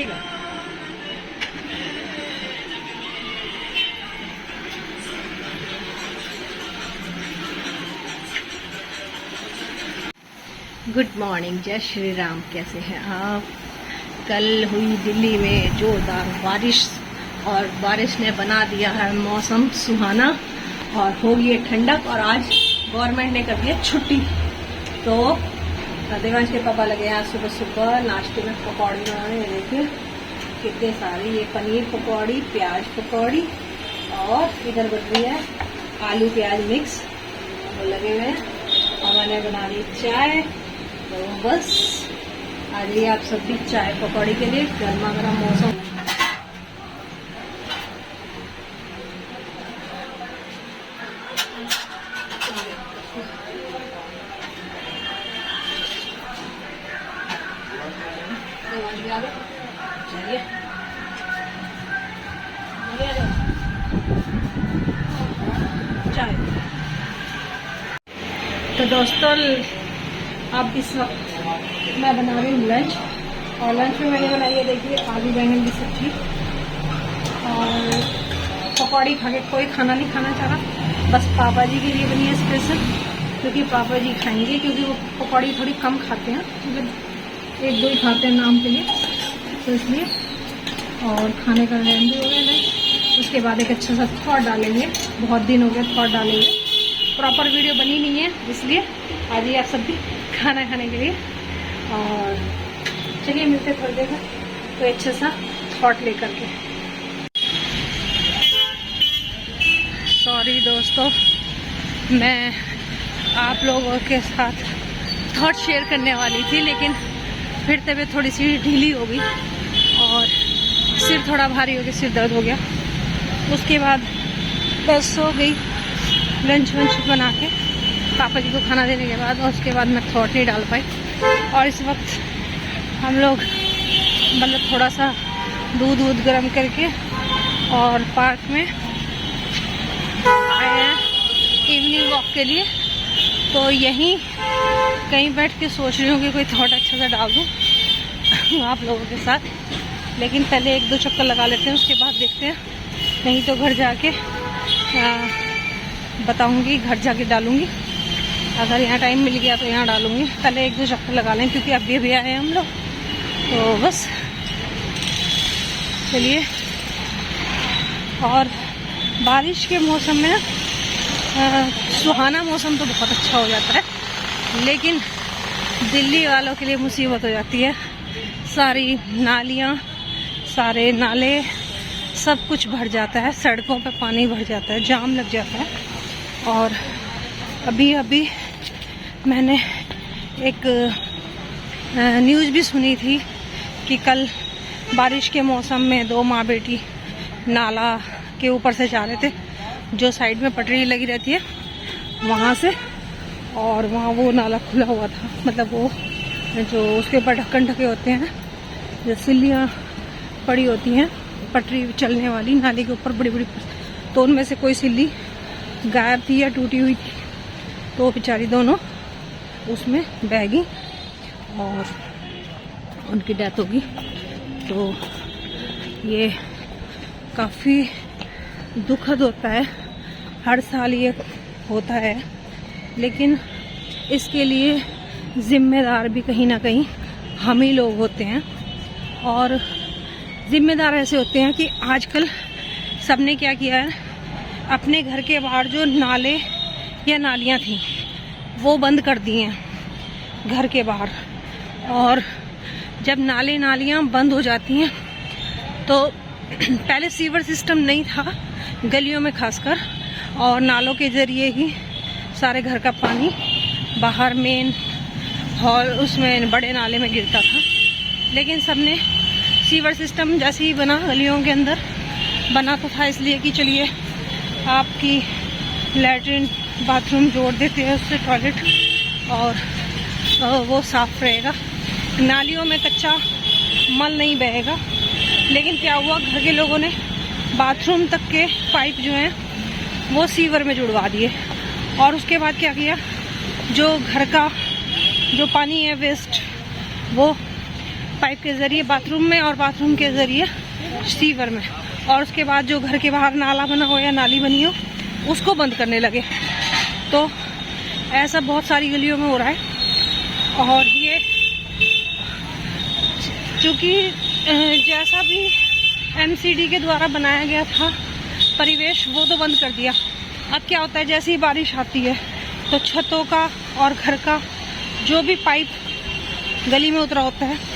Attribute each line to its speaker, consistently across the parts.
Speaker 1: चलेगा। Good morning, जय श्री राम। कैसे हैं आप? कल हुई दिल्ली में जोरदार बारिश और बारिश ने बना दिया है मौसम सुहाना और हो गई है ठंडक। और आज गवर्नमेंट ने कर दिया छुट्टी, तो देवांश के पापा लगे आज सुबह सुबह नाश्ते में पकौड़ी बनाने। देखिए कितने सारे, ये पनीर पकौड़ी, प्याज पकौड़ी और इधर बन रही है आलू प्याज मिक्स, वो लगे हुए हैं। और मैंने बना दी चाय, तो बस आ जाइए आप सब भी चाय पकौड़ी के लिए। गर्मा गर्म मौसम। चाय। तो दोस्तों अब इस वक्त मैं बना रही हूँ लंच, और लंच में मैंने बनाई है देखिए आलू बैंगन की सब्जी और पकौड़ी। खा के कोई खाना नहीं खाना चाह रहा, बस पापा जी के लिए बनी है स्पेशल, क्योंकि पापा जी खाएंगे, क्योंकि वो पकौड़ी थोड़ी कम खाते हैं, मतलब एक दो ही खाते हैं नाम के लिए, तो इसलिए। और खाने का टाइम भी हो गया नहीं, उसके बाद एक अच्छा सा थॉट डालेंगे। बहुत दिन हो गए थॉट डालेंगे, प्रॉपर वीडियो बनी नहीं है, इसलिए आज ही आप सब भी खाना खाने के लिए। और चलिए मिलते थोड़ी देर में तो अच्छा सा थॉट लेकर के। सॉरी दोस्तों, मैं आप लोगों के साथ थॉट शेयर करने वाली थी, लेकिन फिर तबीयत थोड़ी सी ढीली हो गई और सिर थोड़ा भारी हो गया, सिर दर्द हो गया। उसके बाद बस सो गई लंच वंच बना के पापा जी को खाना देने के बाद, और उसके बाद मैं थॉट नहीं डाल पाई। और इस वक्त हम लोग मतलब थोड़ा सा दूध गर्म करके और पार्क में आए हैं इवनिंग वॉक के लिए। तो यहीं कहीं बैठ के सोच रही हूँ कि कोई थॉट अच्छा सा डाल दूँ आप लोगों के साथ, लेकिन पहले एक दो चक्कर लगा लेते हैं, उसके बाद देखते हैं। नहीं तो घर जाके बताऊंगी, घर जाके डालूंगी। अगर यहाँ टाइम मिल गया तो यहाँ डालूंगी, पहले एक दो चक्कर लगा लें, क्योंकि अभी भी आए हैं हम लोग। तो बस चलिए। और बारिश के मौसम में सुहाना मौसम तो बहुत अच्छा हो जाता है, लेकिन दिल्ली वालों के लिए मुसीबत हो जाती है। सारी नालियाँ, सारे नाले, सब कुछ भर जाता है, सड़कों पे पानी भर जाता है, जाम लग जाता है। और अभी मैंने एक न्यूज़ भी सुनी थी कि कल बारिश के मौसम में दो माँ बेटी नाला के ऊपर से जा रहे थे, जो साइड में पटरी लगी रहती है वहाँ से, और वहाँ वो नाला खुला हुआ था, मतलब वो जो उसके ऊपर ढक्कन ढके होते हैं, जो सिल्लियाँ पड़ी होती हैं पटरी चलने वाली नाले के ऊपर बड़ी बड़ी, तो उनमें से कोई सिल्ली गायब थी या टूटी हुई थी, तो बेचारी दोनों उसमें बह गई और उनकी डेथ हो गई। तो ये काफ़ी दुखद होता है, हर साल ये होता है, लेकिन इसके लिए जिम्मेदार भी कहीं ना कहीं हम ही लोग होते हैं। और जिम्मेदार ऐसे होते हैं कि आजकल सबने क्या किया है, अपने घर के बाहर जो नाले या नालियाँ थी वो बंद कर दिए हैं घर के बाहर। और जब नाले नालियाँ बंद हो जाती हैं तो पहले सीवर सिस्टम नहीं था गलियों में खासकर, और नालों के ज़रिए ही सारे घर का पानी बाहर मेन हॉल उसमें बड़े नाले में गिरता था। लेकिन सबने सीवर सिस्टम जैसे ही बना गलियों के अंदर बना, तो था इसलिए कि चलिए आपकी लैट्रिन बाथरूम जोड़ देते हैं उससे टॉयलेट, और वो साफ रहेगा, नालियों में कच्चा मल नहीं बहेगा। लेकिन क्या हुआ, घर के लोगों ने बाथरूम तक के पाइप जो हैं वो सीवर में जुड़वा दिए, और उसके बाद क्या किया, जो घर का जो पानी है वेस्ट वो पाइप के ज़रिए बाथरूम में और बाथरूम के ज़रिए सीवर में, और उसके बाद जो घर के बाहर नाला बना हो या नाली बनी हो उसको बंद करने लगे। तो ऐसा बहुत सारी गलियों में हो रहा है। और ये चूँकि जैसा भी एमसीडी के द्वारा बनाया गया था परिवेश, वो तो बंद कर दिया। अब क्या होता है, जैसे ही बारिश आती है तो छतों का और घर का जो भी पाइप गली में उतरा होता है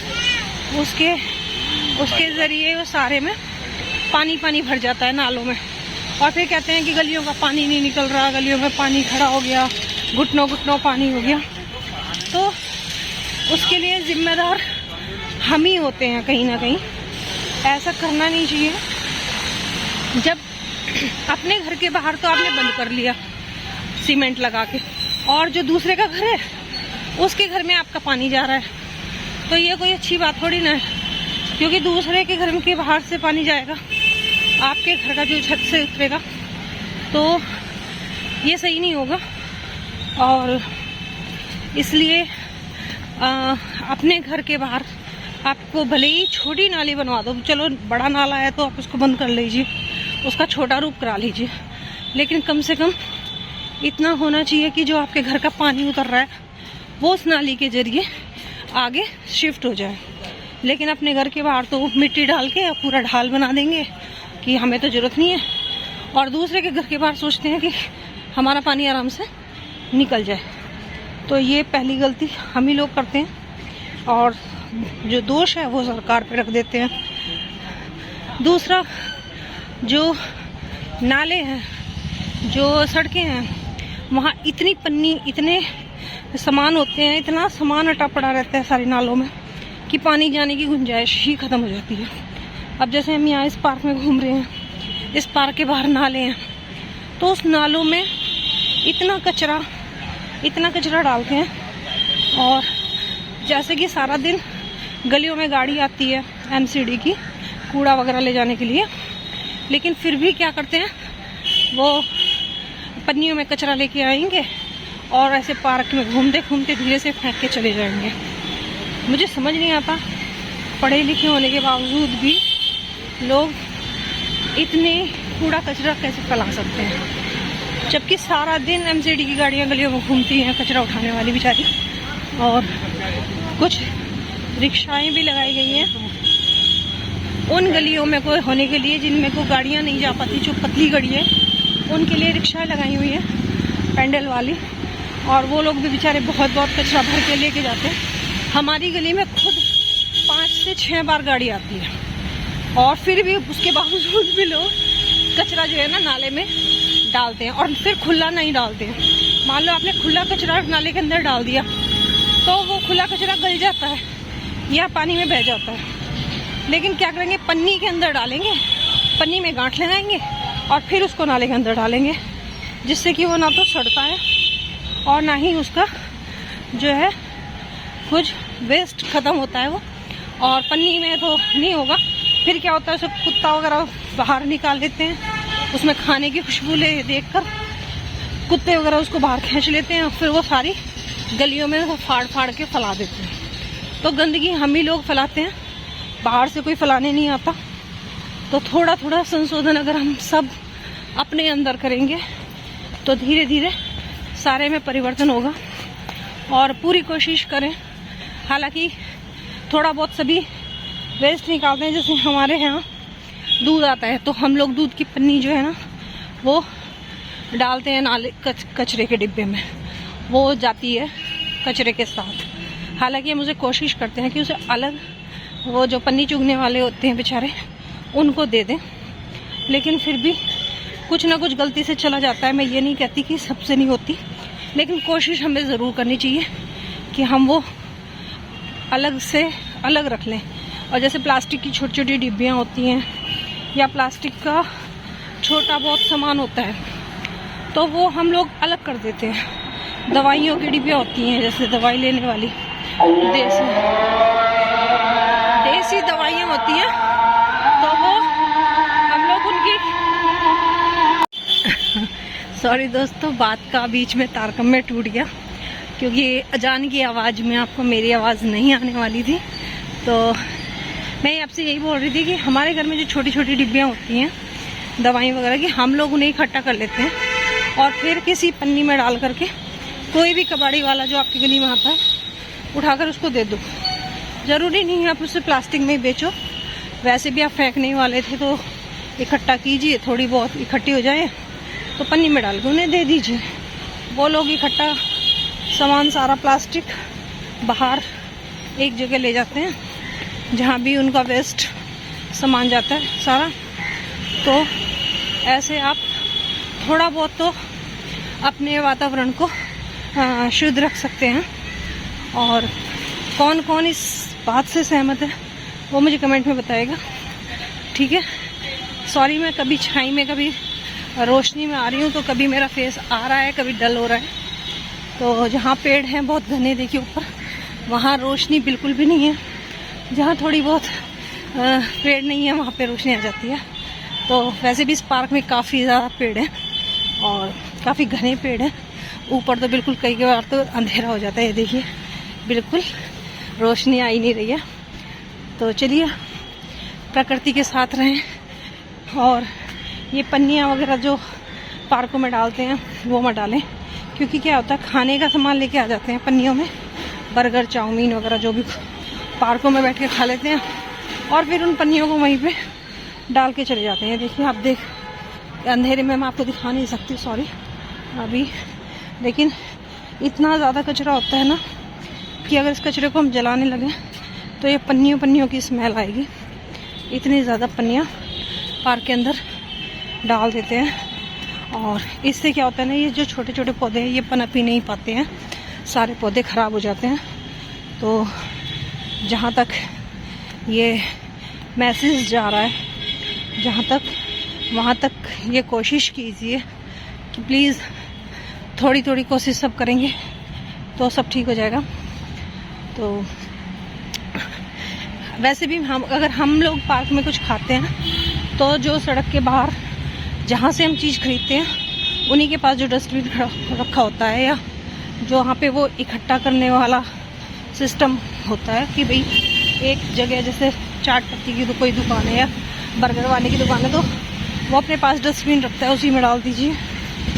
Speaker 1: उसके ज़रिए वो सारे में पानी भर जाता है नालों में। और फिर कहते हैं कि गलियों का पानी नहीं निकल रहा, गलियों में पानी खड़ा हो गया, घुटनों पानी हो गया। तो उसके लिए जिम्मेदार हम ही होते हैं कहीं ना कहीं। ऐसा करना नहीं चाहिए। जब अपने घर के बाहर तो आपने बंद कर लिया सीमेंट लगा के, और जो दूसरे का घर है उसके घर में आपका पानी जा रहा है, तो ये कोई अच्छी बात थोड़ी ना है। क्योंकि दूसरे के घर के बाहर से पानी जाएगा, आपके घर का जो छत से उतरेगा, तो ये सही नहीं होगा। और इसलिए अपने घर के बाहर आपको भले ही छोटी नाली बनवा दो, चलो बड़ा नाला है तो आप उसको बंद कर लीजिए, उसका छोटा रूप करा लीजिए, लेकिन कम से कम इतना होना चाहिए कि जो आपके घर का पानी उतर रहा है वो उस नाली के जरिए आगे शिफ्ट हो जाए। लेकिन अपने घर के बाहर तो मिट्टी डाल के पूरा ढाल बना देंगे कि हमें तो ज़रूरत नहीं है, और दूसरे के घर के बाहर सोचते हैं कि हमारा पानी आराम से निकल जाए। तो ये पहली गलती हम ही लोग करते हैं, और जो दोष है वो सरकार पे रख देते हैं। दूसरा, जो नाले हैं, जो सड़कें हैं, वहाँ इतनी पन्नी, इतने सामान होते हैं, इतना सामान अटा पड़ा रहता है सारे नालों में कि पानी जाने की गुंजाइश ही ख़त्म हो जाती है। अब जैसे हम यहाँ इस पार्क में घूम रहे हैं, इस पार्क के बाहर नाले हैं, तो उस नालों में इतना कचरा डालते हैं। और जैसे कि सारा दिन गलियों में गाड़ी आती है एमसीडी की कूड़ा वगैरह ले जाने के लिए, लेकिन फिर भी क्या करते हैं, वो पन्नियों में कचरा लेके आएंगे और ऐसे पार्क में घूमते घूमते धीरे से फेंक के चले जाएंगे। मुझे समझ नहीं आता, पढ़े लिखे होने के बावजूद भी लोग इतने कूड़ा कचरा कैसे फैला सकते हैं, जबकि सारा दिन एमसीडी की गाड़ियां गलियों में घूमती हैं कचरा उठाने वाली बेचारी। और कुछ रिक्शाएं भी लगाई गई हैं उन गलियों में कोई होने के लिए जिनमें को गाड़ियां नहीं जा पाती, जो पतली गली है उनके लिए रिक्शाएं लगाई हुई हैं पैंडल वाली, और वो लोग भी बेचारे बहुत कचरा भर के लेके जाते हैं। हमारी गली में खुद 5 से 6 बार गाड़ी आती है, और फिर भी उसके बावजूद भी लोग कचरा जो है ना नाले में डालते हैं, और फिर खुला नहीं डालते हैं। मान लो आपने खुला कचरा नाले के अंदर डाल दिया तो वो खुला कचरा गल जाता है या पानी में बह जाता है, लेकिन क्या करेंगे, पन्नी के अंदर डालेंगे, पन्नी में गांठ लगाएंगे और फिर उसको नाले के अंदर डालेंगे, जिससे कि वो ना तो सड़ता है और ना ही उसका जो है कुछ वेस्ट ख़त्म होता है वो। और पन्नी में तो नहीं होगा, फिर क्या होता है, उसे कुत्ता वगैरह बाहर निकाल देते हैं, उसमें खाने की खुशबू ले देखकर कुत्ते वगैरह उसको बाहर खींच लेते हैं, फिर वो सारी गलियों में फाड़ के फैला देते हैं। तो गंदगी हम ही लोग फैलाते हैं, बाहर से कोई फैलाने नहीं आता। तो थोड़ा थोड़ा संशोधन अगर हम सब अपने अंदर करेंगे तो धीरे धीरे सारे में परिवर्तन होगा। और पूरी कोशिश करें, हालांकि थोड़ा बहुत सभी वेस्ट निकालते हैं। जैसे हमारे यहाँ दूध आता है तो हम लोग दूध की पन्नी जो है ना वो डालते हैं नाले कचरे के डिब्बे में, वो जाती है कचरे के साथ। हालांकि हम उसे कोशिश करते हैं कि उसे अलग, वो जो पन्नी चुगने वाले होते हैं बेचारे, उनको दे दें, लेकिन फिर भी कुछ ना कुछ गलती से चला जाता है। मैं ये नहीं कहती कि सबसे नहीं होती, लेकिन कोशिश हमें ज़रूर करनी चाहिए कि हम वो अलग से अलग रख लें। और जैसे प्लास्टिक की छोटी छोटी डिब्बियाँ होती हैं या प्लास्टिक का छोटा बहुत सामान होता है तो वो हम लोग अलग कर देते हैं। दवाइयों की डिब्बियाँ होती हैं, जैसे दवाई लेने वाली देसी दवाइयाँ होती हैं, तो वो हम लोग उनकी सॉरी दोस्तों, बात का बीच में तारतम्य टूट गया, क्योंकि अजान की आवाज़ में आपको मेरी आवाज़ नहीं आने वाली थी। तो मैं आपसे यही बोल रही थी कि हमारे घर में जो छोटी छोटी डिब्बियाँ होती हैं दवाई वगैरह की, हम लोग उन्हें इकट्ठा कर लेते हैं और फिर किसी पन्नी में डाल करके कोई भी कबाड़ी वाला जो आपकी गली में आता है उठाकर उसको दे दो। ज़रूरी नहीं है आप उसे प्लास्टिक में ही बेचो, वैसे भी आप फेंकने वाले थे तो इकट्ठा कीजिए, थोड़ी बहुत इकट्ठी हो जाए तो पन्नी में डाल के उन्हें दे दीजिए। वो लोग इकट्ठा सामान सारा प्लास्टिक बाहर एक जगह ले जाते हैं जहाँ भी उनका वेस्ट सामान जाता है सारा। तो ऐसे आप थोड़ा बहुत तो अपने वातावरण को शुद्ध रख सकते हैं। और कौन कौन इस बात से सहमत है वो मुझे कमेंट में बताएगा, ठीक है। सॉरी, मैं कभी छाई में कभी रोशनी में आ रही हूँ तो कभी मेरा फेस आ रहा है, कभी डल हो रहा है। तो जहाँ पेड़ हैं बहुत घने देखिए ऊपर, वहाँ रोशनी बिल्कुल भी नहीं है। जहाँ थोड़ी बहुत पेड़ नहीं है वहाँ पे रोशनी आ जाती है। तो वैसे भी इस पार्क में काफ़ी ज़्यादा पेड़ हैं और काफ़ी घने पेड़ हैं। ऊपर तो बिल्कुल कई बार तो अंधेरा हो जाता है, ये देखिए बिल्कुल रोशनी आ ही नहीं रही है। तो चलिए प्रकृति के साथ रहें और ये पन्नियाँ वगैरह जो पार्कों में डालते हैं वो मत डालें, क्योंकि क्या होता है खाने का सामान लेके आ जाते हैं पन्नियों में, बर्गर चाउमीन वगैरह जो भी पार्कों में बैठ के खा लेते हैं और फिर उन पन्नियों को वहीं पे डाल के चले जाते हैं। देखिए आप अंधेरे में मैं आपको दिखा नहीं सकती, सॉरी अभी, लेकिन इतना ज़्यादा कचरा होता है ना कि अगर इस कचरे को हम जलाने लगें तो ये पन्नियों की स्मेल आएगी। इतनी ज़्यादा पन्नियाँ पार्क के अंदर डाल देते हैं और इससे क्या होता है ना, ये जो छोटे छोटे पौधे हैं ये पनप ही नहीं पाते हैं, सारे पौधे ख़राब हो जाते हैं। तो जहाँ तक ये मैसेज जा रहा है, जहाँ तक वहाँ तक ये कोशिश कीजिए कि प्लीज़ थोड़ी थोड़ी कोशिश सब करेंगे तो सब ठीक हो जाएगा। तो वैसे भी अगर हम लोग पार्क में कुछ खाते हैं तो जो सड़क के बाहर जहाँ से हम चीज़ खरीदते हैं उन्हीं के पास जो डस्टबिन रखा होता है या जो वहाँ पे वो इकट्ठा करने वाला सिस्टम होता है कि भाई एक जगह जैसे चाट पत्ती की तो कोई दुकान है या बर्गर वाले की दुकान है तो वो अपने पास डस्टबिन रखता है, उसी में डाल दीजिए।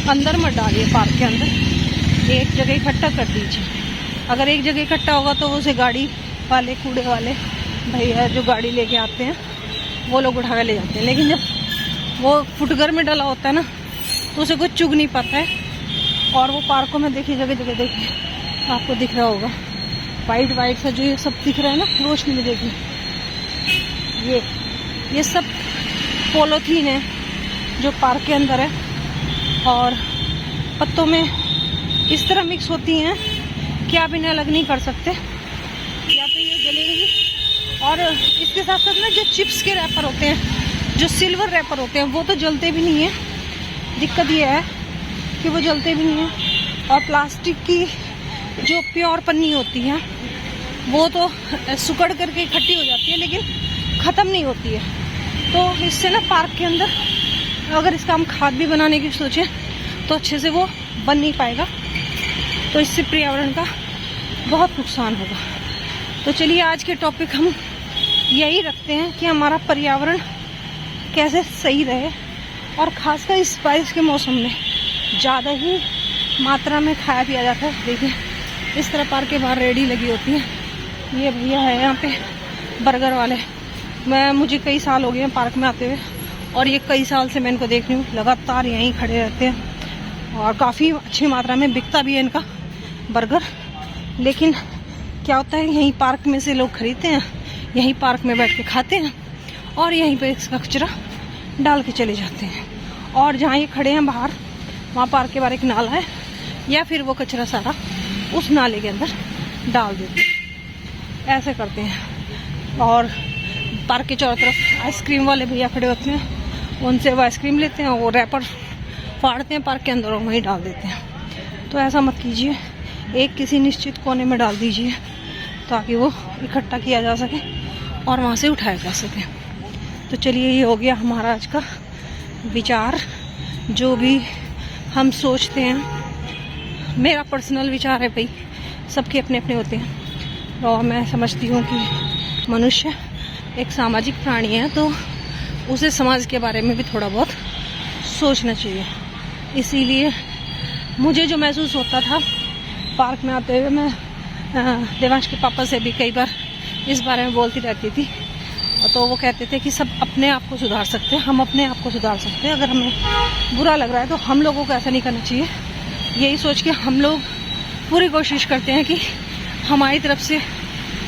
Speaker 1: अंदर मत डालिए, पार्क के अंदर एक जगह इकट्ठा कर दीजिए। अगर एक जगह इकट्ठा होगा तो उसे गाड़ी वाले कूड़े वाले भैया जो गाड़ी लेके आते हैं वो लोग उठा के ले जाते हैं। लेकिन जब वो फुटगर में डला होता है ना तो उसे कुछ चुग नहीं पाता है। और वो पार्कों में देखिए जगह जगह देखिए आपको दिख रहा होगा वाइट वाइट सा जो ये सब दिख रहा है ना रोशनी में, देखिए ये सब पॉलीथीन है जो पार्क के अंदर है और पत्तों में इस तरह मिक्स होती हैं कि आप इन्हें अलग नहीं कर सकते, या तो ये जलेगी। और इसके साथ साथ ना जो चिप्स के रैपर होते हैं, जो सिल्वर रैपर होते हैं, वो तो जलते भी नहीं है। दिक्कत ये है कि वो जलते भी नहीं हैं। और प्लास्टिक की जो प्योर पन्नी होती है वो तो सुकड़ करके इकट्ठी हो जाती है लेकिन ख़त्म नहीं होती है। तो इससे ना पार्क के अंदर अगर इसका हम खाद भी बनाने की सोचें तो अच्छे से वो बन नहीं पाएगा। तो इससे पर्यावरण का बहुत नुकसान होगा। तो चलिए आज के टॉपिक हम यही रखते हैं कि हमारा पर्यावरण कैसे सही रहे, और ख़ासकर इस बारिश के मौसम में ज़्यादा ही मात्रा में खाया पिया जाता है। देखिए इस तरह पार्क के बाहर रेडी लगी होती है। ये भैया है यहाँ पे बर्गर वाले, मुझे कई साल हो गए हैं पार्क में आते हुए और ये कई साल से मैं इनको देख रही हूँ, लगातार यहीं खड़े रहते हैं और काफ़ी अच्छी मात्रा में बिकता भी है इनका बर्गर। लेकिन क्या होता है, यहीं पार्क में से लोग खरीदते हैं, यहीं पार्क में बैठ के खाते हैं और यहीं पे इसका कचरा डाल के चले जाते हैं। और जहाँ ये खड़े हैं बाहर, वहाँ पार्क के बाहर एक नाला है, या फिर वो कचरा सारा उस नाले के अंदर डाल देते हैं, ऐसे करते हैं। और पार्क के चारों तरफ आइसक्रीम वाले भैया खड़े होते हैं, उनसे वो आइसक्रीम लेते हैं, वो रैपर फाड़ते हैं पार्क के अंदर और वहीं डाल देते हैं। तो ऐसा मत कीजिए, एक किसी निश्चित कोने में डाल दीजिए ताकि वो इकट्ठा किया जा सके और वहाँ से उठाया जा सके। तो चलिए ये हो गया हमारा आज का विचार, जो भी हम सोचते हैं। मेरा पर्सनल विचार है भाई, सबके अपने अपने होते हैं और मैं समझती हूँ कि मनुष्य एक सामाजिक प्राणी है, तो उसे समाज के बारे में भी थोड़ा बहुत सोचना चाहिए। इसीलिए मुझे जो महसूस होता था पार्क में आते हुए, मैं देवांश के पापा से भी कई बार इस बारे में बोलती रहती थी, तो वो कहते थे कि सब अपने आप को सुधार सकते हैं, हम अपने आप को सुधार सकते हैं। अगर हमें बुरा लग रहा है तो हम लोगों को ऐसा नहीं करना चाहिए। यही सोच के हम लोग पूरी कोशिश करते हैं कि हमारी तरफ से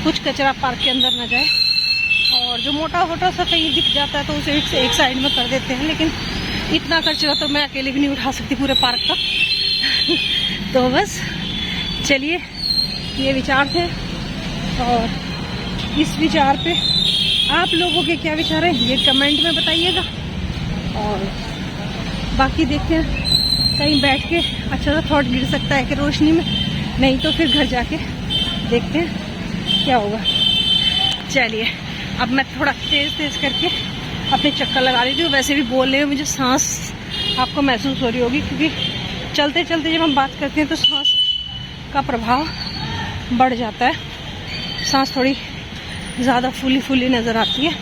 Speaker 1: कुछ कचरा पार्क के अंदर ना जाए, और जो मोटा मोटा सा कहीं दिख जाता है तो उसे एक साइड में कर देते हैं। लेकिन इतना कचरा तो मैं अकेले भी नहीं उठा सकती पूरे पार्क का। तो बस चलिए, ये विचार थे, और इस विचार पे आप लोगों के क्या विचार हैं ये कमेंट में बताइएगा। और बाकी देखते हैं, कहीं बैठ के अच्छा सा थॉट गिर सकता है कि रोशनी में, नहीं तो फिर घर जाके देखते हैं क्या होगा। चलिए, अब मैं थोड़ा तेज तेज करके अपने चक्कर लगा रही थी। वैसे भी बोलने में मुझे सांस आपको महसूस हो रही होगी, क्योंकि चलते चलते जब हम बात करते हैं तो सांस का प्रभाव बढ़ जाता है, सांस थोड़ी ज़्यादा फूली नज़र आती है।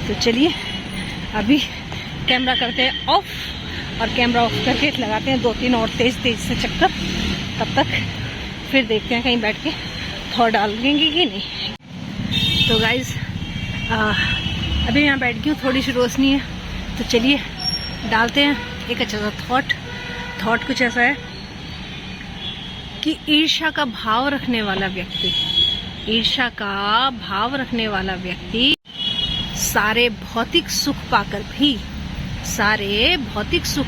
Speaker 1: तो चलिए, अभी कैमरा करते हैं ऑफ, और कैमरा ऑफ करके लगाते हैं 2-3 और तेज तेज से चक्कर। तब तक फिर देखते हैं कहीं बैठ के थोड़ा डालेंगे कि नहीं। तो गाइज, अभी यहाँ बैठ गई हूँ, थोड़ी सी रोशनी है, तो चलिए डालते हैं एक अच्छा सा थॉट कुछ ऐसा है कि ईर्ष्या का भाव रखने वाला व्यक्ति, सारे भौतिक सुख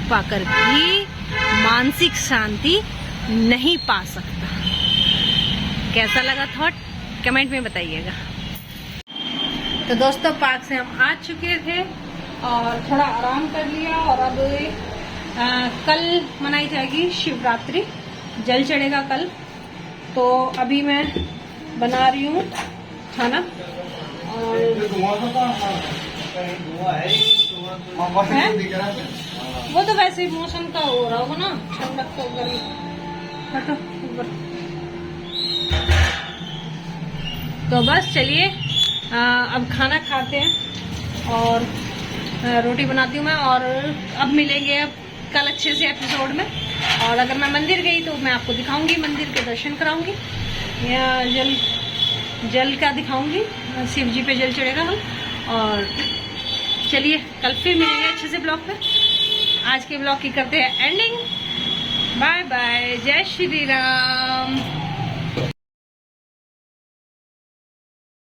Speaker 1: पाकर भी मानसिक शांति नहीं पा सकता। कैसा लगा थॉट कमेंट में बताइएगा। तो दोस्तों, पार्क से हम आ चुके थे और थोड़ा आराम कर लिया, और अब कल मनाई जाएगी शिवरात्रि, जल चढ़ेगा कल। तो अभी मैं बना रही हूँ खाना, और वो तो वैसे ही मौसम का हो रहा होगा ना, ठंडक तो गर्मी। हटो ऊपर। तो बस चलिए, अब खाना खाते हैं, और रोटी बनाती हूँ मैं, और अब मिलेंगे अब कल अच्छे से एपिसोड में। और अगर मैं मंदिर गई तो मैं आपको दिखाऊंगी, मंदिर के दर्शन कराऊंगी, या जल का दिखाऊंगी, शिव जी पे जल चढ़ेगा हम। और चलिए, कल फिर मिलेंगे अच्छे से ब्लॉग पे। आज के ब्लॉग की करते हैं एंडिंग। बाय बाय, जय श्री राम।